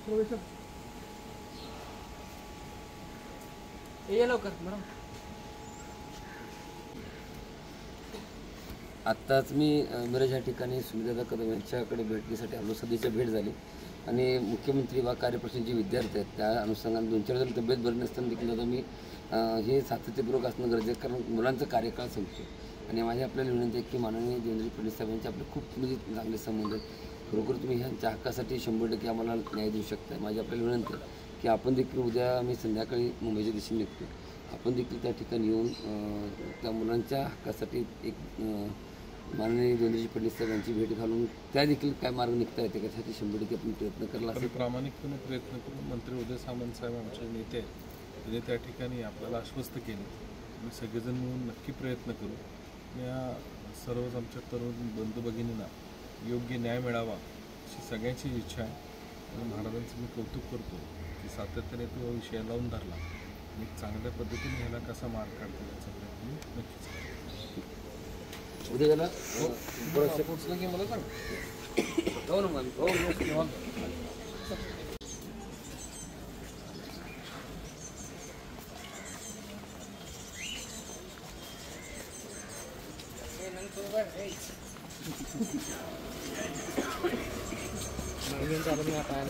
ये लवकर मॅडम. आत्ताच मी मिरज या ठिकाणी सुनीता कदम यांच्याकडे भेटण्यासाठी आलो. सध्याची भेट झाली आणि मुख्यमंत्री वा कार्यप्रश्नाचे विद्यार्थी आहेत त्या अनुषंगाने 2-4 जण तब्येत बरी नसताना देखील आता मी हे सातत्यपूर्वक असणं गरजेचं, कारण मुलांचा कार्यकाळ संपतो. आणि माझी आपल्याला विनंती आहे की माननीय देवेंद्र फडणवीस साहेबांचे आपले खूप चांगले संबंध आहेत. खरोखर तुम्ही ह्यांच्या हक्कासाठी 100% आम्हाला न्याय देऊ शकता. माझी आपल्याला विनंती आहे की आपण देखील उद्या मी संध्याकाळी मुंबईच्या दिशेने निघतो. आपण देखील त्या ठिकाणी येऊन त्या मुलांच्या हक्कासाठी एक माननीय देवेंद्र फडणवीस साहेब यांची भेट घालून त्या देखील काय मार्ग निघता येते त्यासाठी 100% आपण प्रयत्न करायला आपण प्रामाणिकपणे प्रयत्न करू. मंत्री उदय सामंत साहेब आमचे नेते आहेत, त्यांनी त्या ठिकाणी आपल्याला आश्वस्त केले. आम्ही सगळेजण मिळून नक्की प्रयत्न करू. या सर्वच आमच्या तरुण बंधू भगिनींना योग्य न्याय मिळावा अशी सगळ्यांची इच्छा आहे. आणि महाराजांचं मी कौतुक करतो की सातत्याने तो विषय लावून धरला आणि चांगल्या पद्धतीने ह्याला कसा मार्ग काढतो याचा प्रयत्न नक्कीच करू. उद्या त्याला पोचलं की मला सांग. हो ना मॅम. हो नवीन चालू आता